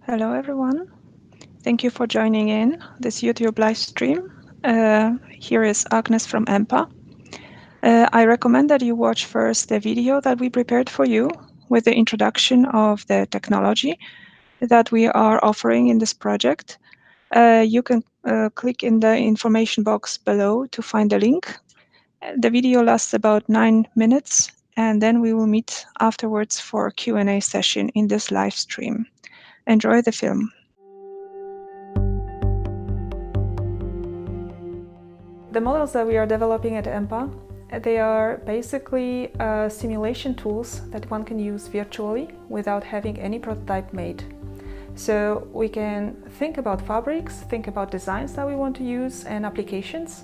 Hello everyone. Thank you for joining in this YouTube live stream. Here is Agnes from EMPA. I recommend that you watch first the video that we prepared for you with the introduction of the technology that we are offering in this project. You can click in the information box below to find the link. The video lasts about 9 minutes, and then we will meet afterwards for a Q&A session in this live stream. Enjoy the film. The models that we are developing at EMPA, they are basically simulation tools that one can use virtually without having any prototype made. So we can think about fabrics, think about designs that we want to use and applications,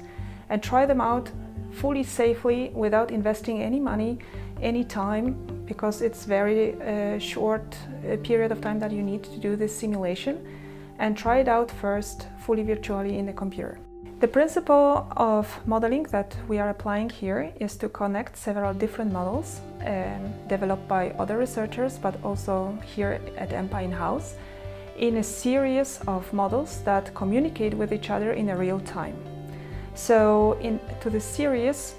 and try them out fully safely without investing any money, any time, because it's very short period of time that you need to do this simulation, and try it out first fully virtually in the computer. The principle of modeling that we are applying here is to connect several different models developed by other researchers, but also here at EMPA in-house, in a series of models that communicate with each other in a real time. So to the series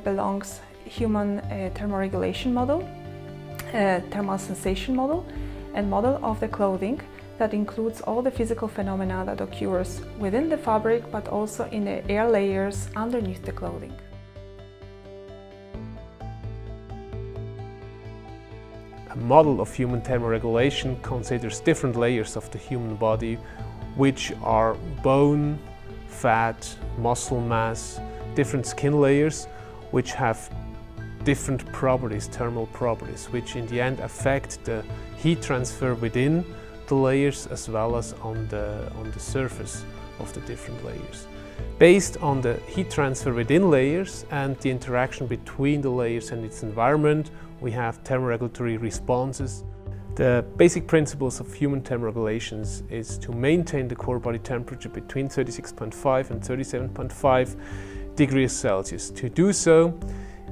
belongs human thermoregulation model, thermal sensation model, and model of the clothing that includes all the physical phenomena that occurs within the fabric, but also in the air layers underneath the clothing. A model of human thermoregulation considers different layers of the human body, which are bone, fat, muscle mass, different skin layers, which have different properties, thermal properties, which in the end affect the heat transfer within the layers as well as on the surface of the different layers. Based on the heat transfer within layers and the interaction between the layers and its environment, we have thermoregulatory responses. The basic principles of human thermoregulations is to maintain the core body temperature between 36.5 and 37.5 degrees Celsius. To do so,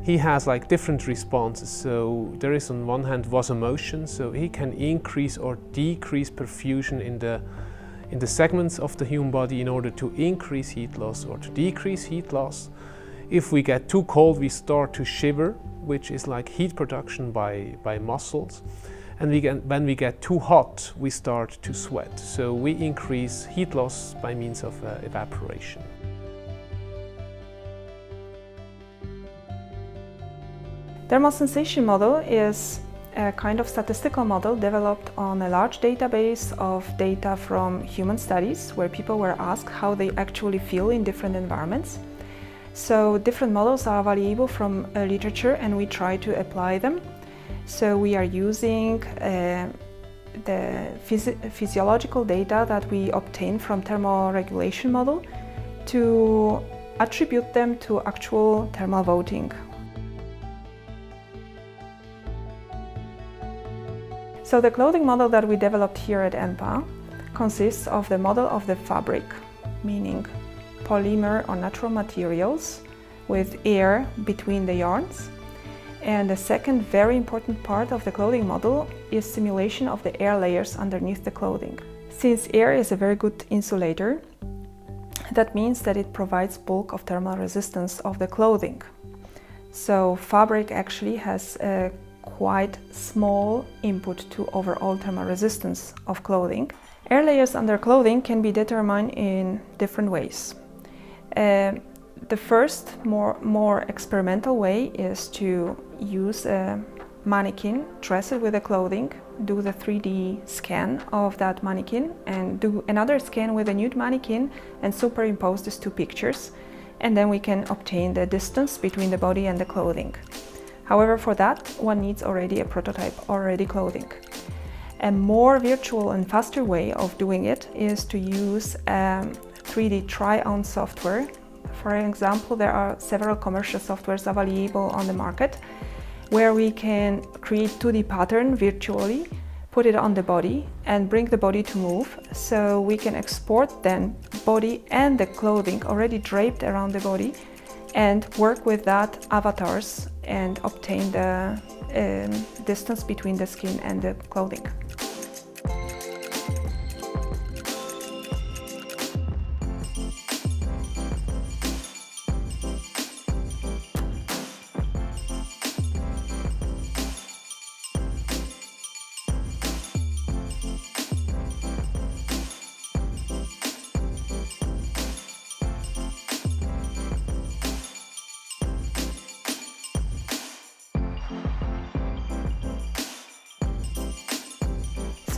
he has different responses. So there is on one hand vasomotion, so he can increase or decrease perfusion in the segments of the human body in order to increase heat loss or to decrease heat loss. If we get too cold, we start to shiver, which is like heat production by muscles. And when we get too hot, we start to sweat. So we increase heat loss by means of evaporation. Thermal sensation model is a kind of statistical model developed on a large database of data from human studies, where people were asked how they actually feel in different environments. So different models are available from literature, and we try to apply them. So we are using the physiological data that we obtain from thermoregulation model to attribute them to actual thermal voting. So the clothing model that we developed here at EMPA consists of the model of the fabric, meaning polymer or natural materials with air between the yarns. And the second very important part of the clothing model is simulation of the air layers underneath the clothing. Since air is a very good insulator, that means that it provides bulk of thermal resistance of the clothing. So fabric actually has a quite small input to overall thermal resistance of clothing. Air layers under clothing can be determined in different ways. The first, more experimental way is to use a mannequin, dress it with the clothing, do the 3D scan of that mannequin, and do another scan with a nude mannequin and superimpose these two pictures, and then we can obtain the distance between the body and the clothing. However, for that, one needs already a prototype, already clothing. A more virtual and faster way of doing it is to use 3D try-on software. For example, there are several commercial softwares available on the market where we can create 2D pattern virtually, put it on the body and bring the body to move. So we can export then body and the clothing already draped around the body and work with that avatars and obtain the distance between the skin and the clothing.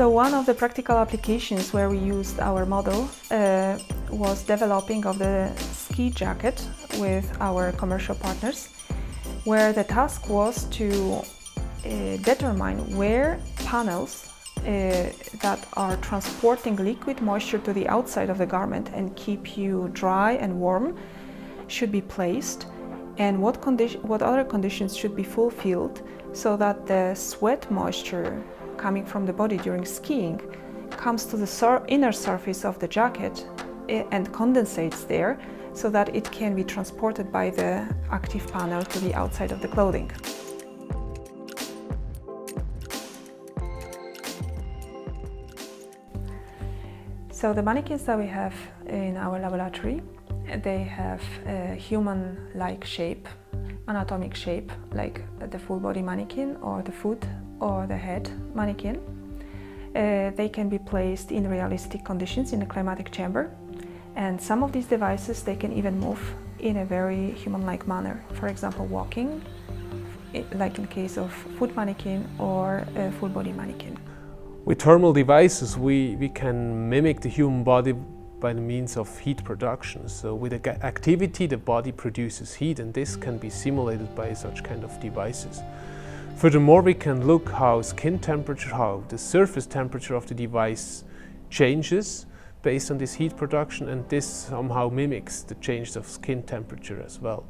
So one of the practical applications where we used our model was developing of the ski jacket with our commercial partners, where the task was to determine where panels that are transporting liquid moisture to the outside of the garment and keep you dry and warm should be placed, and what other conditions should be fulfilled so that the sweat moisture coming from the body during skiing comes to the inner surface of the jacket and condensates there, so that it can be transported by the active panel to the outside of the clothing. So the mannequins that we have in our laboratory, they have a human-like shape, anatomic shape, like the full body mannequin or the foot or the head mannequin. They can be placed in realistic conditions in a climatic chamber, and some of these devices, they can even move in a very human-like manner. For example, walking, like in case of foot mannequin or a full body mannequin. With thermal devices, we can mimic the human body by the means of heat production. So with activity, the body produces heat, and this can be simulated by such kind of devices. Furthermore, we can look how skin temperature, how the surface temperature of the device changes based on this heat production, and this somehow mimics the change of skin temperature as well.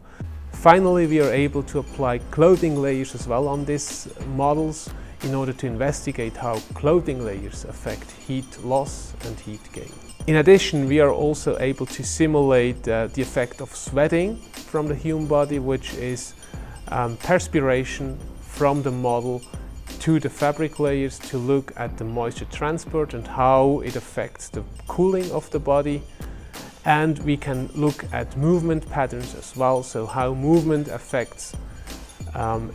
Finally, we are able to apply clothing layers as well on these models in order to investigate how clothing layers affect heat loss and heat gain. In addition, we are also able to simulate the effect of sweating from the human body, which is perspiration from the model to the fabric layers, to look at the moisture transport and how it affects the cooling of the body. And we can look at movement patterns as well, so how movement affects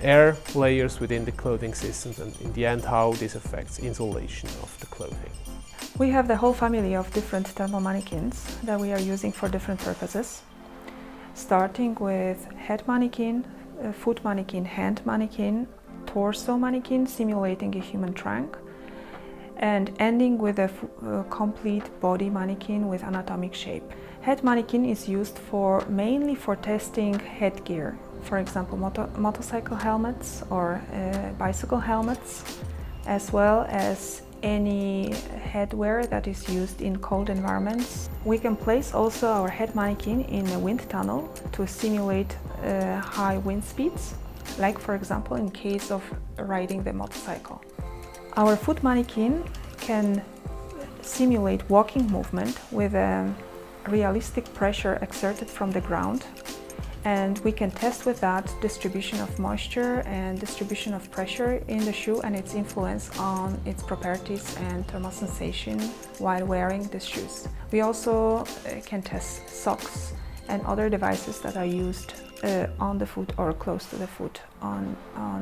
air layers within the clothing systems, and in the end how this affects insulation of the clothing. We have the whole family of different thermal mannequins that we are using for different purposes, starting with head mannequin, foot mannequin, hand mannequin, torso mannequin simulating a human trunk, and ending with a complete body mannequin with anatomic shape. Head mannequin is used mainly for testing headgear, for example motorcycle helmets or bicycle helmets, as well as any headwear that is used in cold environments. We can place also our head mannequin in a wind tunnel to simulate high wind speeds, like for example in case of riding the motorcycle. Our foot mannequin can simulate walking movement with a realistic pressure exerted from the ground, and we can test with that distribution of moisture and distribution of pressure in the shoe and its influence on its properties and thermal sensation while wearing these shoes. We also can test socks and other devices that are used on the foot or close to the foot on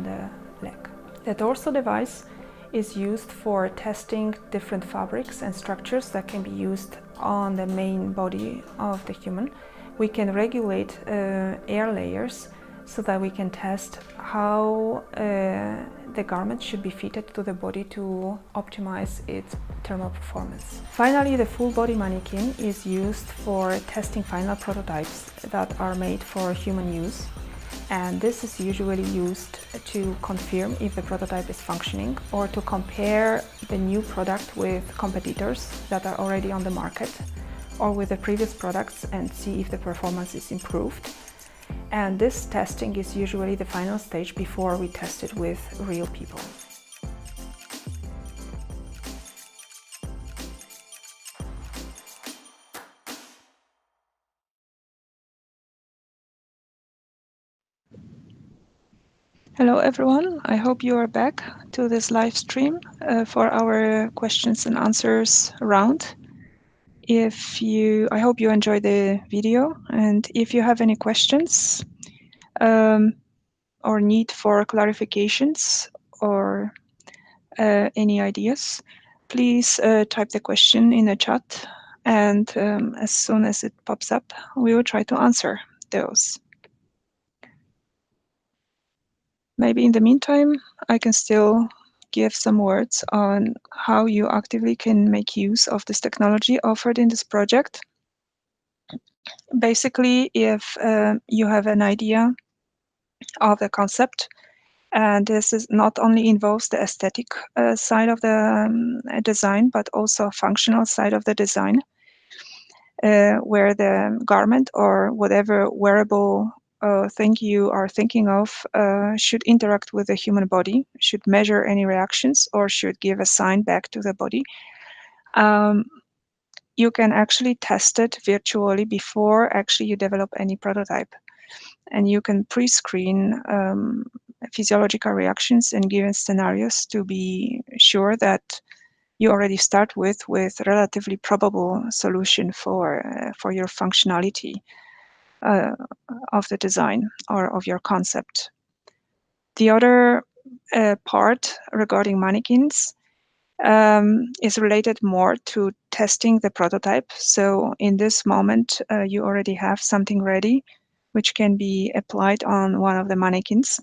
the leg. The torso device is used for testing different fabrics and structures that can be used on the main body of the human. We can regulate air layers so that we can test how the garment should be fitted to the body to optimize its thermal performance. Finally, the full body mannequin is used for testing final prototypes that are made for human use. And this is usually used to confirm if the prototype is functioning or to compare the new product with competitors that are already on the market or with the previous products and see if the performance is improved. And this testing is usually the final stage before we test it with real people. Hello everyone, I hope you are back to this live stream for our questions and answers round. I hope you enjoyed the video, and if you have any questions or need for clarifications or any ideas, please type the question in the chat, and as soon as it pops up, we will try to answer those. Maybe in the meantime, I can still give some words on how you actively can make use of this technology offered in this project. Basically, if you have an idea of the concept, and this is not only involves the aesthetic side of the design, but also functional side of the design, where the garment or whatever wearable thing you are thinking of should interact with the human body, should measure any reactions, or should give a sign back to the body. You can actually test it virtually before actually you develop any prototype. And you can pre-screen physiological reactions in given scenarios to be sure that you already start with relatively probable solution for your functionality of the design or of your concept. The other part regarding mannequins is related more to testing the prototype. So in this moment, you already have something ready, which can be applied on one of the mannequins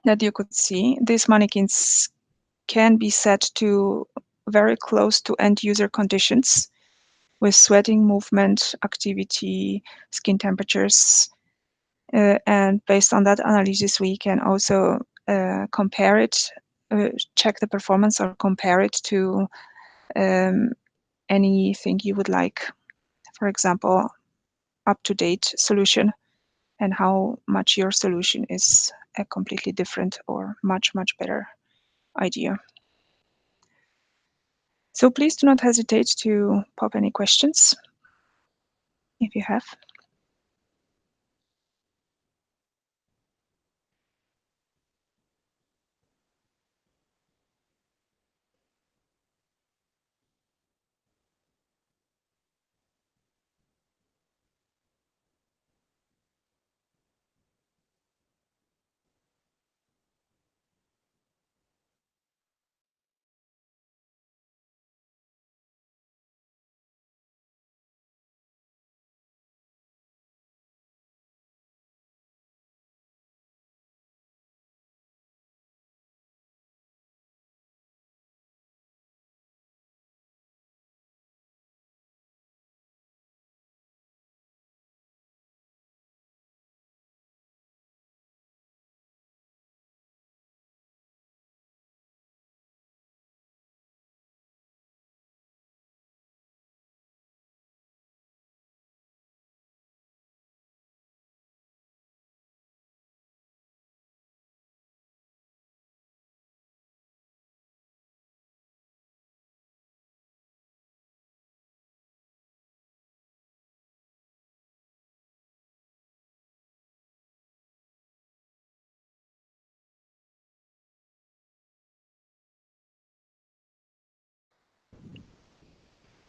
that you could see. These mannequins can be set to very close to end user conditions with sweating, movement, activity, skin temperatures. And based on that analysis, we can also compare it, check the performance or compare it to anything you would like. For example, up-to-date solution, and how much your solution is a completely different or much, much better idea. So please do not hesitate to pop any questions if you have.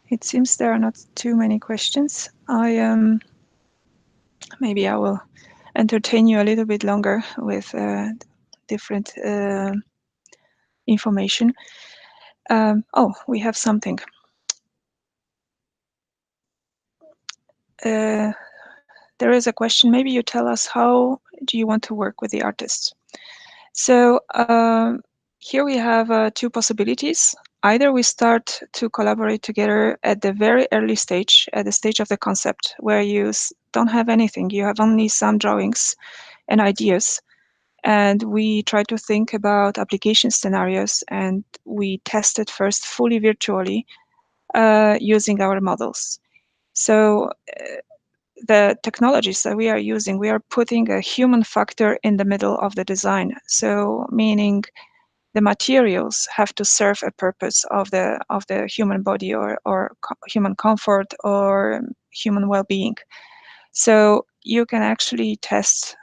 It seems there are not too many questions. Maybe I will entertain you a little bit longer with different information. Oh, we have something. There is a question. Maybe you tell us, how do you want to work with the artists? So here we have two possibilities. Either we start to collaborate together at the very early stage, at the stage of the concept, where you don't have anything, you have only some drawings and ideas, and we try to think about application scenarios, and we test it first fully virtually using our models. So the technologies that we are using, we are putting a human factor in the middle of the design. So meaning the materials have to serve a purpose of the human body or human comfort or human well-being. So you can actually test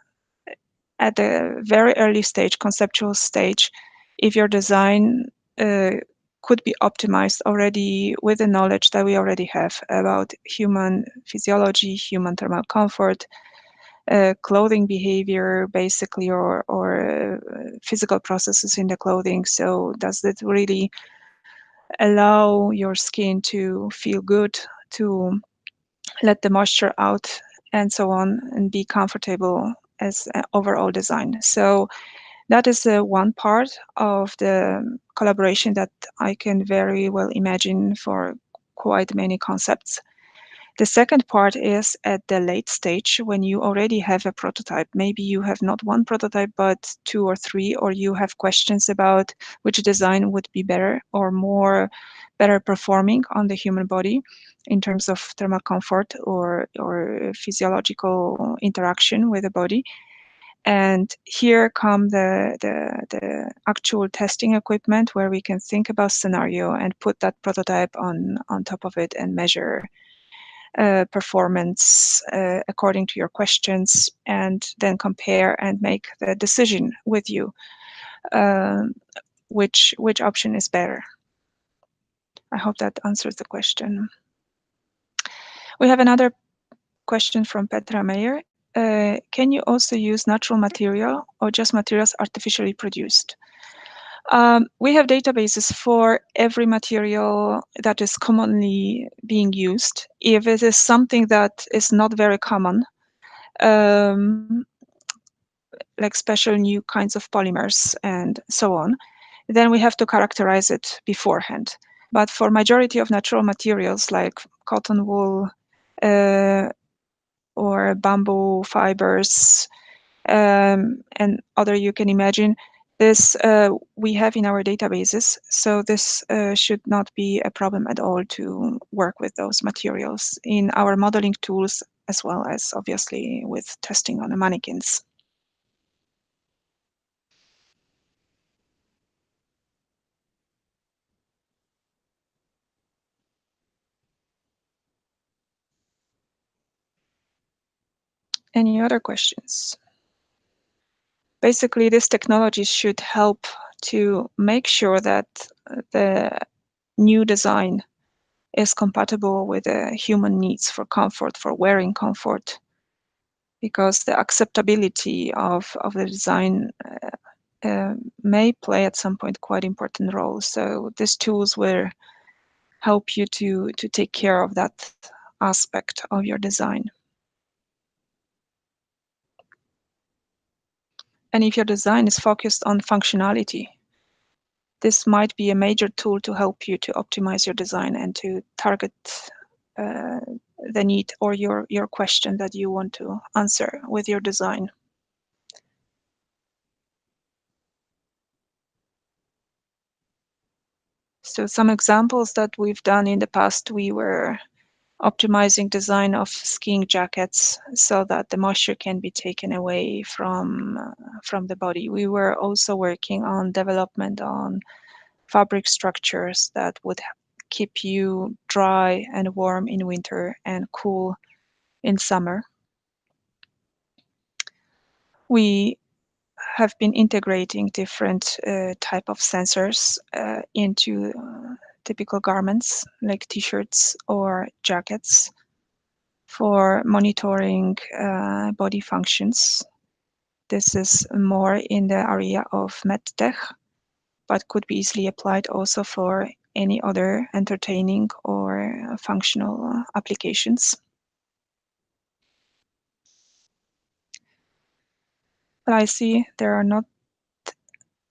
at the very early stage, conceptual stage, if your design could be optimized already with the knowledge that we already have about human physiology, human thermal comfort, clothing behavior, basically, or physical processes in the clothing. So does it really allow your skin to feel good, to let the moisture out, and so on, and be comfortable as an overall design? So That is one part of the collaboration that I can very well imagine for quite many concepts. The second part is at the late stage when you already have a prototype. Maybe you have not one prototype, but two or three, or you have questions about which design would be better or more better performing on the human body in terms of thermal comfort or physiological interaction with the body. And here come the actual testing equipment where we can think about scenario and put that prototype on top of it and measure performance according to your questions, and then compare and make the decision with you which option is better. I hope that answers the question. We have another question from Petra Meyer. Can you also use natural material or just materials artificially produced? We have databases for every material that is commonly being used. If it is something that is not very common, like special new kinds of polymers and so on, then we have to characterize it beforehand. But for majority of natural materials like cotton wool or bamboo fibers and other you can imagine, this we have in our databases. So this should not be a problem at all to work with those materials in our modeling tools, as well as obviously with testing on the mannequins. Any other questions? Basically, this technology should help to make sure that the new design is compatible with the human needs for comfort, for wearing comfort, because the acceptability of the design may play at some point quite important role. So these tools will help you to take care of that aspect of your design. And if your design is focused on functionality, this might be a major tool to help you to optimize your design and to target the need or your question that you want to answer with your design. So some examples that we've done in the past, we were optimizing design of skiing jackets so that the moisture can be taken away from the body. We were also working on development on fabric structures that would keep you dry and warm in winter and cool in summer. We have been integrating different type of sensors into typical garments like t-shirts or jackets for monitoring body functions. This is more in the area of medtech, but could be easily applied also for any other entertaining or functional applications. But I see there are not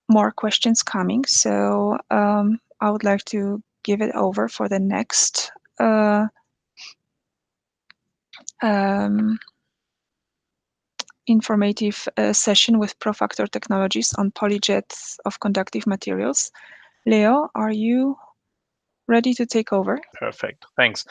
more questions coming, so I would like to give it over for the next informative session with Profactor Technologies on Polyjet of conductive materials. Leo, are you ready to take over? Perfect, thanks.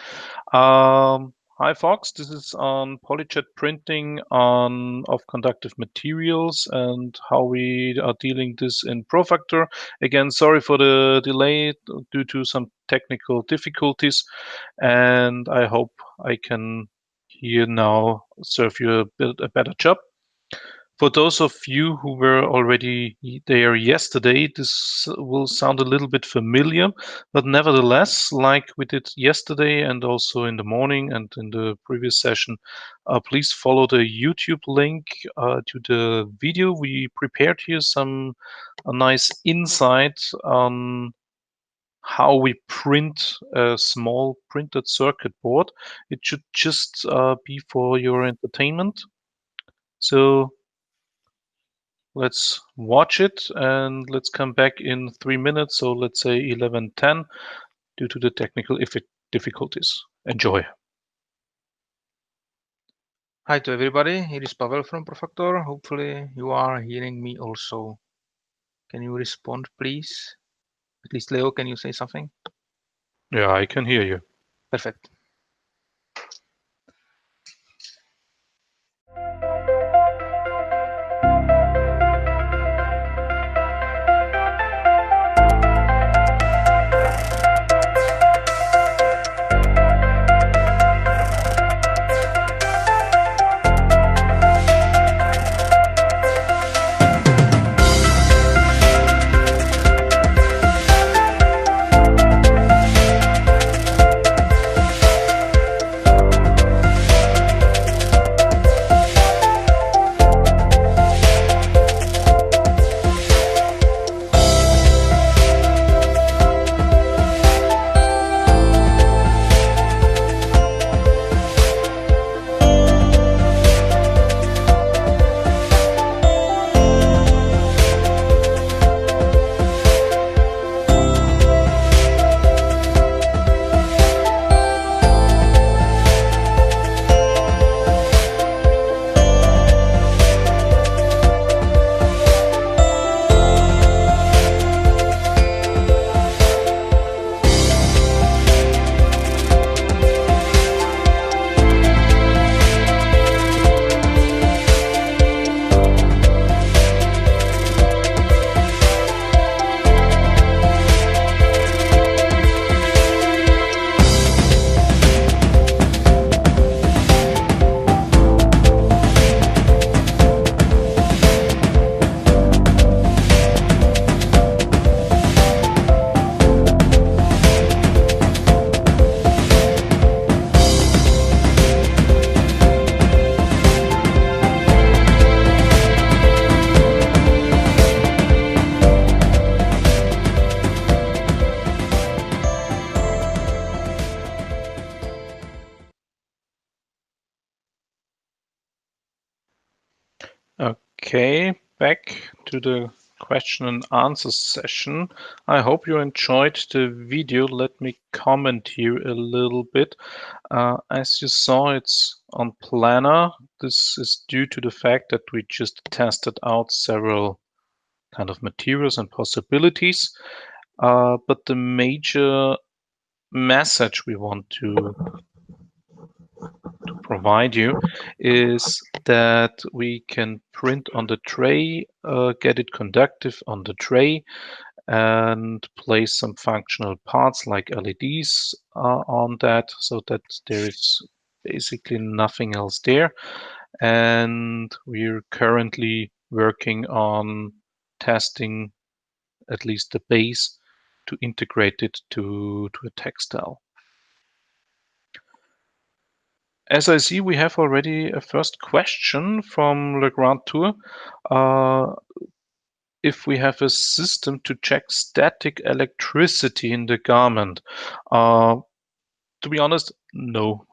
Hi Fox, this is on Polyjet printing of conductive materials and how we are dealing this in Profactor. Again, sorry for the delay due to some technical difficulties, and I hope I can here now serve you a better job. For those of you who were already there yesterday, this will sound a little bit familiar, but nevertheless, like we did yesterday and also in the morning and in the previous session, please follow the YouTube link to the video. We prepared here a nice insight on how we print a small printed circuit board. It should just be for your entertainment. So Let's watch it and let's come back in 3 minutes. So let's say 11:10 due to the technical difficulties. Enjoy. Hi to everybody, it is Pavel from Profactor. Hopefully you are hearing me also. Can you respond please? At least Leo, can you say something? Yeah, I can hear you. Perfect. Okay, back to the question and answer session. I hope you enjoyed the video. Let me comment here a little bit. As you saw, it's on Planner. This is due to the fact that we just tested out several kind of materials and possibilities. But the major message we want to provide you is that we can print on the tray, get it conductive on the tray, and place some functional parts like LEDs on that so that there is basically nothing else there. And we're currently working on testing at least the base to integrate it to a textile. As I see, we have already a first question from Le Grand Tour. If we have a system to check static electricity in the garment. To be honest, no.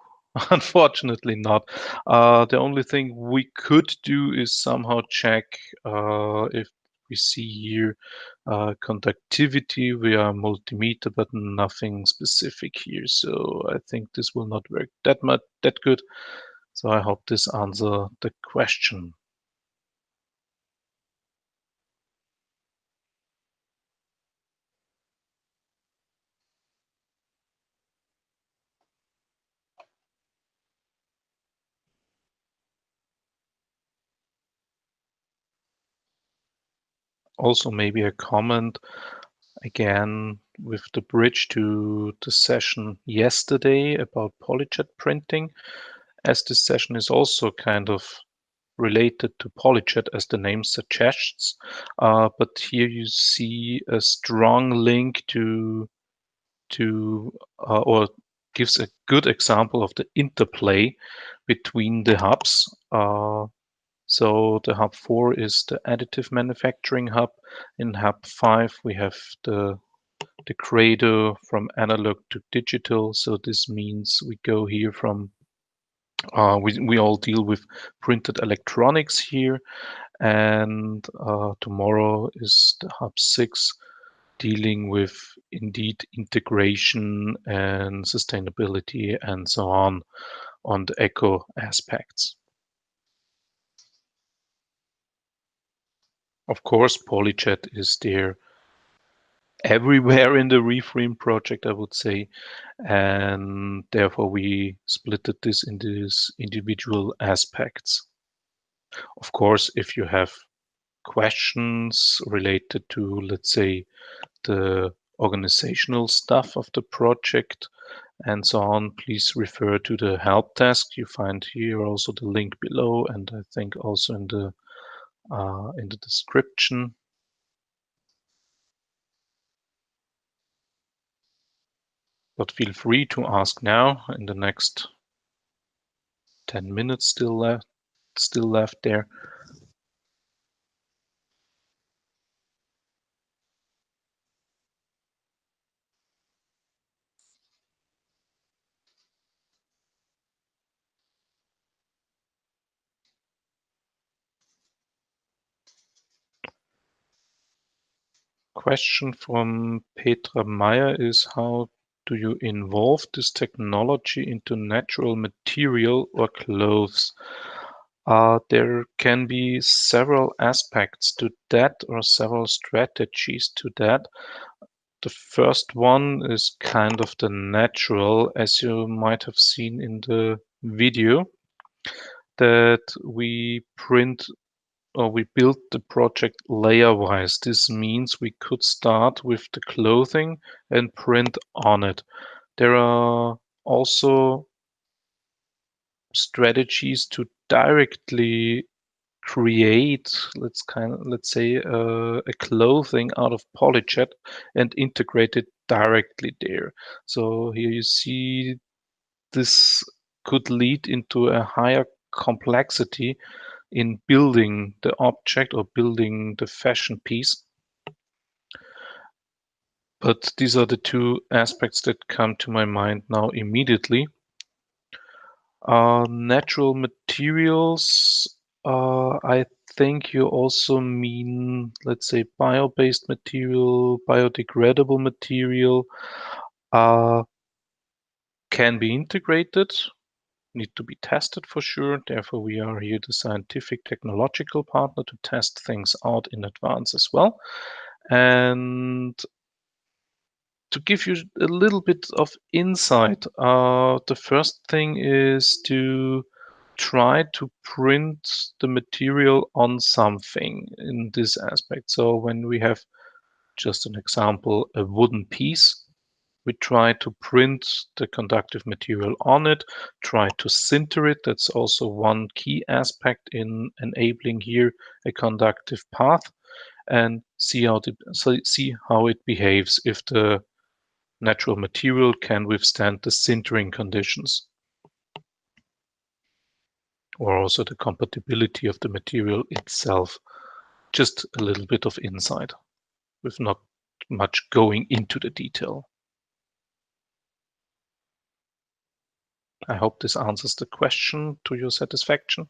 Unfortunately not. The only thing we could do is somehow check if we see here conductivity via multimeter, but nothing specific here. So I think this will not work that good. So I hope this answers the question. Also, maybe a comment again with the bridge to the session yesterday about Polyjet printing, as this session is also kind of related to Polyjet as the name suggests. But here you see a strong link to or gives a good example of the interplay between the hubs. So the hub 4 is the additive manufacturing hub. In hub 5 we have the cradle from analog to digital. So this means we go here from We all deal with printed electronics here, and tomorrow is the Hub 6 dealing with indeed integration and sustainability and so on the eco aspects. Of course, Polyjet is there everywhere in the Re-FREAM project, I would say, and therefore we splitted this into these individual aspects. Of course, if you have questions related to, let's say, the organizational stuff of the project and so on, please refer to the help desk. You find here also the link below, and I think also in the description. But feel free to ask now in the next 10 minutes still left there. Question from Petra Meyer is, how do you involve this technology into natural material or clothes? There can be several aspects to that, or several strategies to that. The first one is kind of the natural, as you might have seen in the video, that we print or we built the project layer-wise. This means we could start with the clothing and print on it. There are also strategies to directly create, let's say, a clothing out of Polyjet and integrate it directly there. So here you see this could lead into a higher complexity in building the object or building the fashion piece. But these are the two aspects that come to my mind now immediately. Natural materials, I think you also mean, let's say, bio-based material, biodegradable material, can be integrated, need to be tested for sure. Therefore, we are here the scientific technological partner to test things out in advance as well. And to give you a little bit of insight, the first thing is to try to print the material on something in this aspect. So when we have, just an example, a wooden piece, we try to print the conductive material on it, try to sinter it. That's also one key aspect in enabling here a conductive path, and see how it behaves, if the natural material can withstand the sintering conditions, or also the compatibility of the material itself. Just a little bit of insight with not much going into the detail. I hope this answers the question to your satisfaction.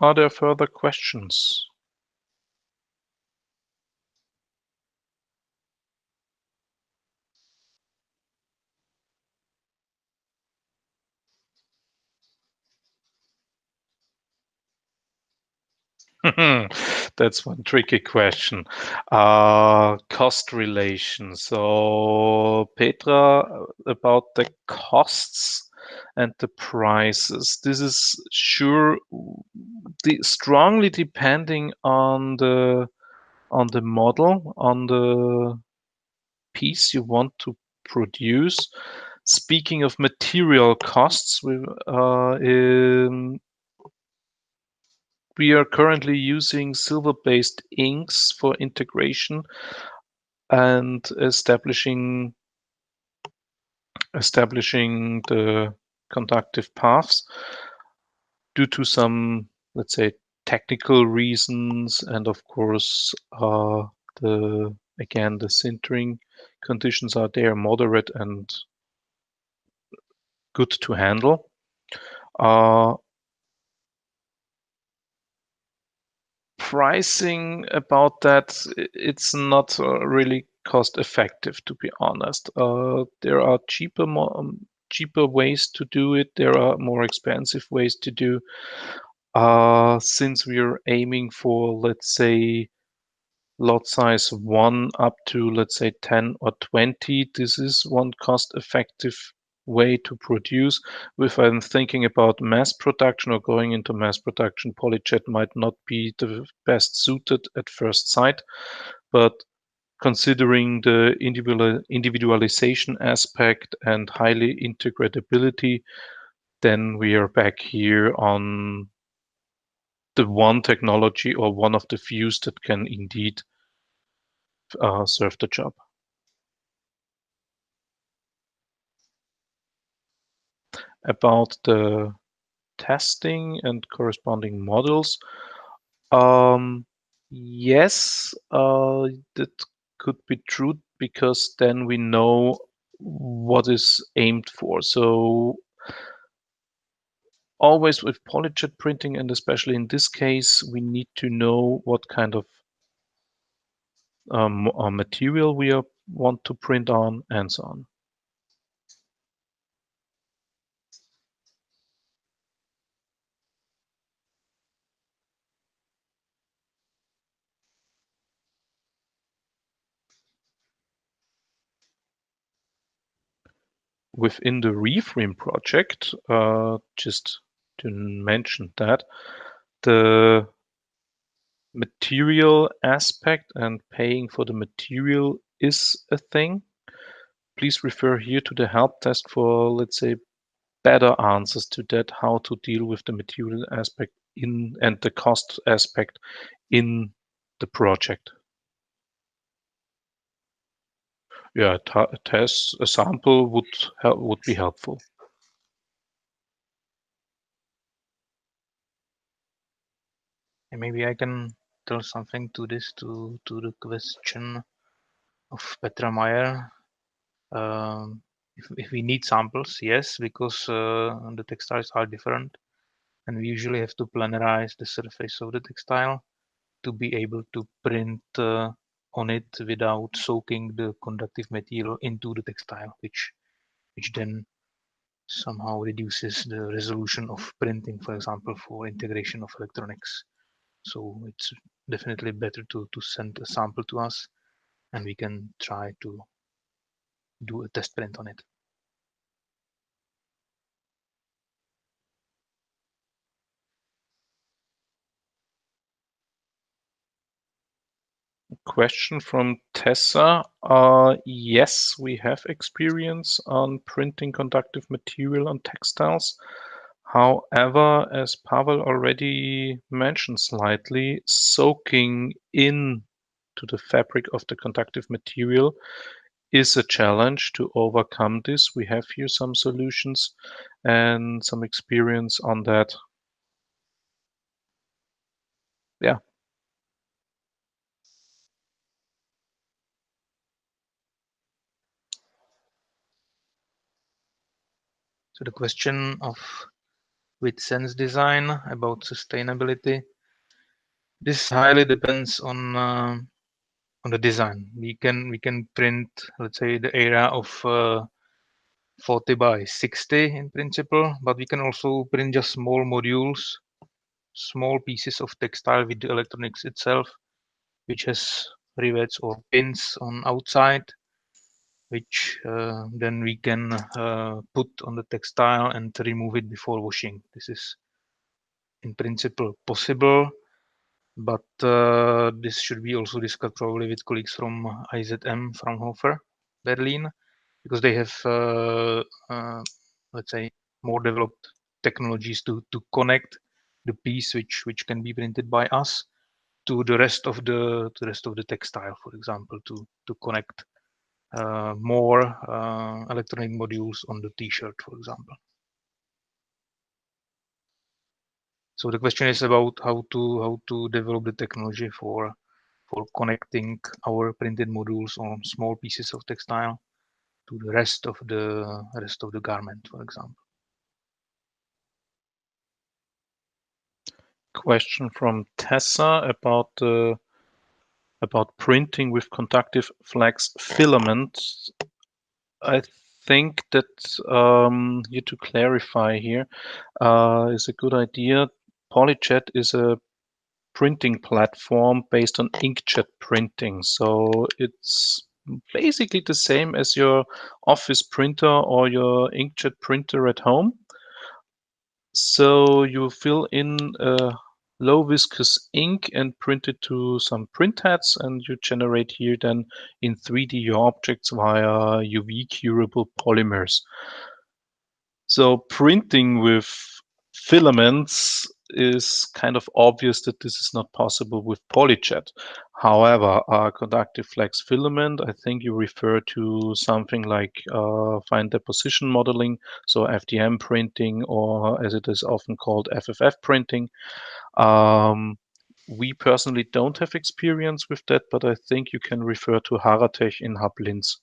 Are there further questions? That's one tricky question. Cost relation. So Petra, about the costs and the prices. This is sure strongly depending on the model, on the piece you want to produce. Speaking of material costs, we are currently using silver-based inks for integration and establishing the conductive paths due to some, let's say, technical reasons, and of course the sintering conditions are there, moderate and good to handle. Pricing about that, it's not really cost effective, to be honest. There are cheaper ways to do it. There are more expensive ways to do. Since we are aiming for, let's say, lot size 1 up to, let's say, 10 or 20, this is one cost-effective way to produce. If I'm thinking about mass production or going into mass production, Polyjet might not be the best suited at first sight, but considering the individualization aspect and highly integratability, then we are back here on the one technology or one of the few that can indeed serve the job. About the testing and corresponding models, yes, that could be true, because then we know what is aimed for. So always with Polyjet printing, and especially in this case, we need to know what kind of material we want to print on, and so on. Within the Re-FREAM project, just to mention that, the material aspect and paying for the material is a thing. Please refer here to the help desk for, let's say, better answers to that, how to deal with the material aspect and the cost aspect in the project. Yeah, a sample would be helpful. And maybe I can tell something to this, to the question of Petra Meyer. If we need samples, yes, because the textiles are different, and we usually have to planarize the surface of the textile to be able to print on it without soaking the conductive material into the textile, which then somehow reduces the resolution of printing, for example, for integration of electronics. So it's definitely better to send a sample to us, and we can try to do a test print on it. Question from Tessa. Yes, we have experience on printing conductive material on textiles. However, as Pavel already mentioned slightly, soaking in to the fabric of the conductive material is a challenge. To overcome this, we have here some solutions and some experience on that. Yeah. So the question of with sense design about sustainability, this highly depends on the design. We can print, let's say, the area of 40 by 60 in principle, but we can also print just small modules, small pieces of textile with the electronics itself, which has rivets or pins on outside, which then we can put on the textile and remove it before washing. This is in principle possible, but this should be also discussed probably with colleagues from IZM Fraunhofer, Berlin, because they have, let's say, more developed technologies to connect the piece which can be printed by us to the rest of the textile, for example, to connect more electronic modules on the T-shirt, for example. So the question is about how to develop the technology for connecting our printed modules on small pieces of textile to the rest of the garment, for example. Question from Tessa about printing with conductive flex filaments. I think that here to clarify here is a good idea. Polyjet is a printing platform based on inkjet printing. So it's basically the same as your office printer or your inkjet printer at home. So you fill in a low viscous ink and print it to some print heads, and you generate here then in 3D your objects via UV curable polymers. So printing with filaments is kind of obvious that this is not possible with Polyjet. However, a conductive flex filament, I think you refer to something like fine deposition modeling, so FDM printing, or as it is often called, FFF printing. We personally don't have experience with that, but I think you can refer to Haratech in Linz.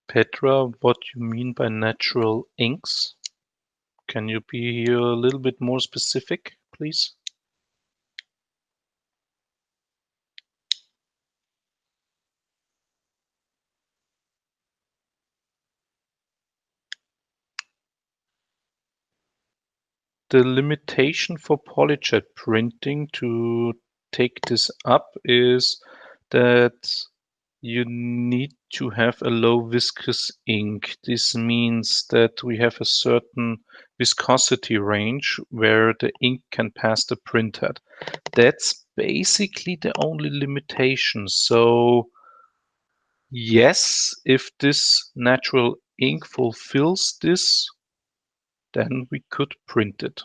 Petra, what you mean by natural inks? Can you be here a little bit more specific, please? The limitation for Polyjet printing, to take this up, is that you need to have a low viscous ink. This means that we have a certain viscosity range where the ink can pass the printhead. That's basically the only limitation. So yes, if this natural ink fulfills this, then we could print it.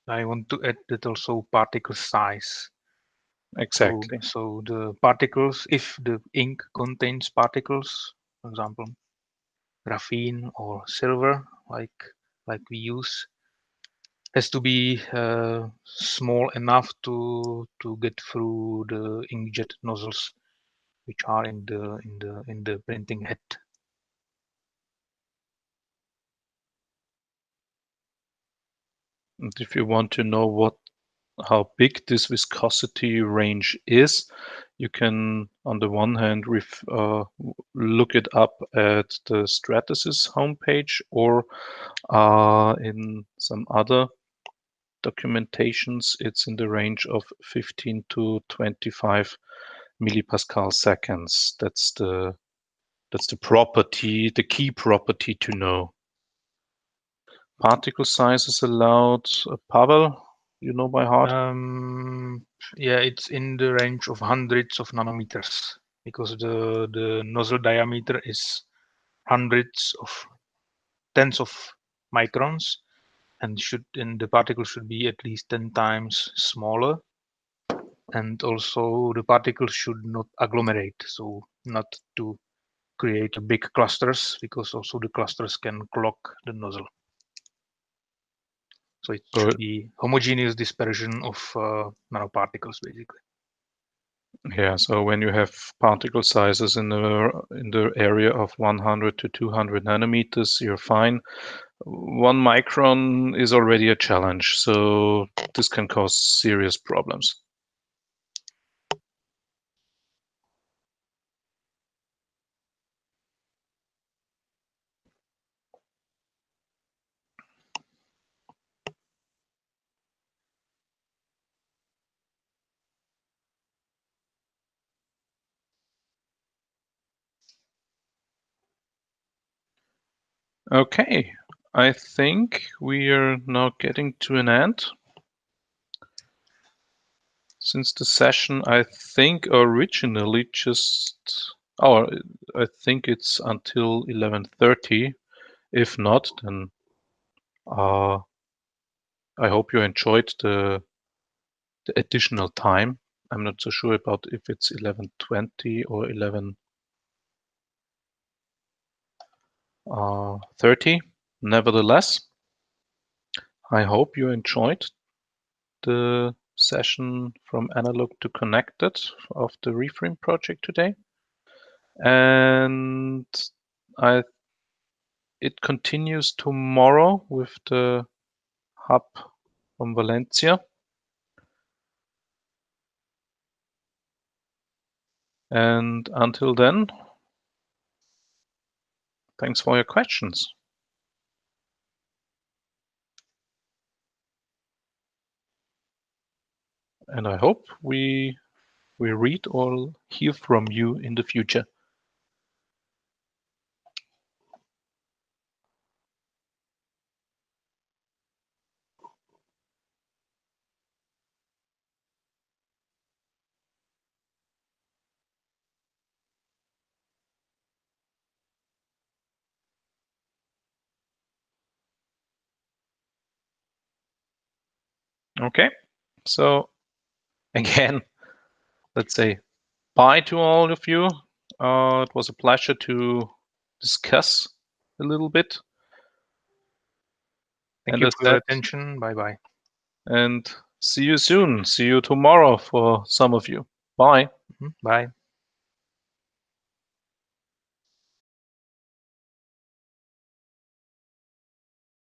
I want to add that also particle size. Exactly. So the particles, if the ink contains particles, for example, graphene or silver, like we use, has to be small enough to get through the inkjet nozzles, which are in the printing head. And if you want to know how big this viscosity range is, you can, on the one hand, look it up at the Stratasys homepage, or in some other documentations, it's in the range of 15 to 25 millipascal seconds. That's the property, the key property to know. Particle size is allowed. Pavel, you know by heart? Yeah, it's in the range of hundreds of nanometers, because the nozzle diameter is tens of microns, and the particle should be at least 10 times smaller. And also the particles should not agglomerate, so not to create big clusters, because also the clusters can clog the nozzle. So it should be homogeneous dispersion of nanoparticles, basically. Yeah, so when you have particle sizes in the area of 100 to 200 nanometers, you're fine. 1 micron is already a challenge, so this can cause serious problems. Okay, I think we are now getting to an end. Since the session, I think originally I think it's until 11:30. If not, then I hope you enjoyed the additional time. I'm not so sure about if it's 11:20 or 11:30. Nevertheless, I hope you enjoyed the session from analog to connected of the Re-FREAM project today. And it continues tomorrow with the hub from Valencia. And until then, thanks for your questions. And I hope we read or hear from you in the future. Okay, so again, let's say bye to all of you. It was a pleasure to discuss a little bit. Thank you for your attention. Bye-bye. And see you soon. See you tomorrow for some of you. Bye. Bye.